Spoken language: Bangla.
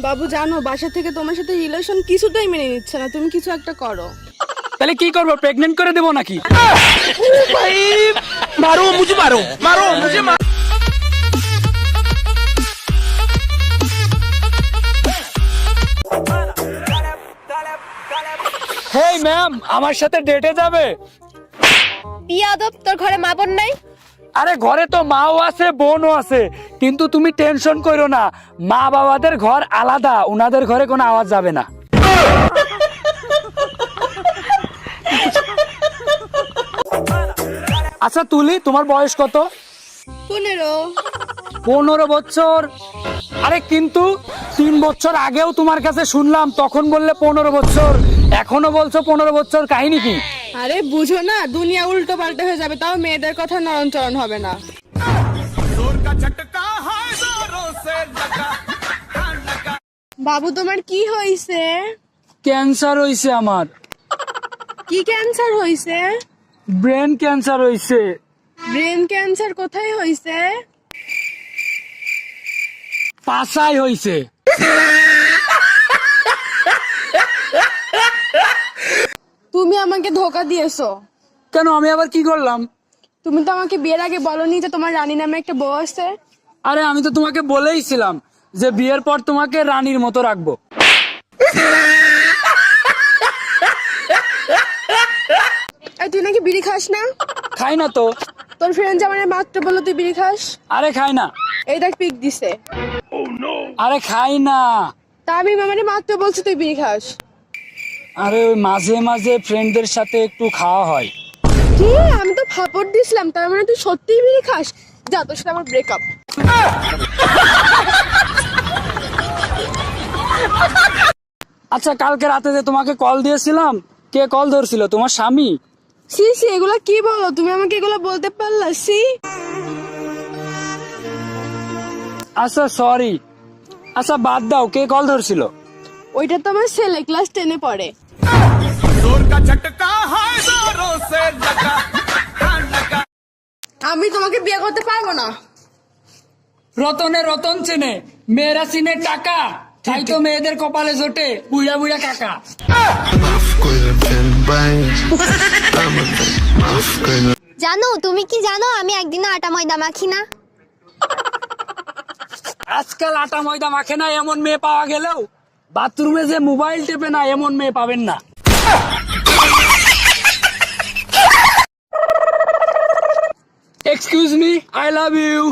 বাবু জানো বাসা থেকে তোমার সাথে রিলেশন কিছুটাই মেনে নিচ্ছে না, তুমি কিছু একটা করো। তাহলে কি করবো, প্রেগনেন্ট করে দেবো নাকি? হেই ম্যাম, আমার সাথে ডেটে যাবে? বিয়াদব, তোর ঘরে মা বোন নাই? আরে ঘরে তো মাও আছে বোনও আছে, কিন্তু তুমি টেনশন করো না, মা বাবাদের ঘর আলাদা, উনাদের ঘরে কোনো আওয়াজ যাবে না। আচ্ছা তুলি, তোমার বয়স কত? 15। 15 বছর? আরে কিন্তু 3 বছর আগেও তোমার কাছে শুনলাম, তখন বললে 15 বছর, এখনো বলছো 15 বছর, কাহিনী কি? আরে বুঝো না, দুনিয়া উল্টো পাল্টা হয়ে যাবে, তাও মেয়েদের কথা নরম হবে না। বাবু তোমার কি হইছে? ক্যান্সার হইছে আমার। কি ক্যান্সার হইছে? ব্রেন ক্যান্সার হইছে। ব্রেন ক্যান্সার কোথায় হইছে? পাছায় হইছে। তুমি আমাকে ধোকা দিয়েছো। কেন, আমি আবার কি করলাম? তুমি তো আমাকে বিয়ের আগে বলনি যে তোমার রানী নামে একটা বউ আছে। আরে আমি তো তোমাকে বলেইছিলাম যে বিয়ের পর তোমাকে রানীর মতো রাখবো। আর তুই নাকি বিড়ি খাস না? খাই না তো। তোর ফ্রেন্ড আমার মাত্র বললো তুই বিড়ি খাস। আরে খাই না। এই দেখ পিক দিছে। আরে খাই না। তা আমি মামারে মাত্র বলছি তুই বিড়ি খাস। আরে ওই মাঝে মাঝে ফ্রেন্ডদের সাথে একটু খাওয়া হয়। কি, আমি তো ফাপড় দিছিলাম, তার মানে তুই সত্যিই বিড়ি খাস? যা, তোর সাথে আমার ব্রেকআপ। আচ্ছা কালকে রাতে যে তোমাকে কল দিয়েছিলাম, কে কল ধরছিল? তোমার স্বামী? সি সি, এগুলা কি বলো তুমি? আমাকে এগুলো বলতে পারলা? সি। আচ্ছা সরি। আচ্ছা বাদ দাও, কে কল ধরছিল? ওইটা তো আমার ছেলে, ক্লাস 10-এ পড়ে। আমি তোমাকে বিয়ে করতে পারবো না। রতনে রতন চেনে, মেয়েরা চিনে টাকা, তাই তো মেয়েদের কপালে জোটে বুড়া বুড়া কাকা। জানো, তুমি কি জানো আমি একদিনও আটা ময়দা মাখি না? আজকাল আটা ময়দা মাখে না এমন মেয়ে পাওয়া গেলেও বাথরুমে যে মোবাইল টেপে না এমন মেয়ে পাবেন না। Excuse me, I love you.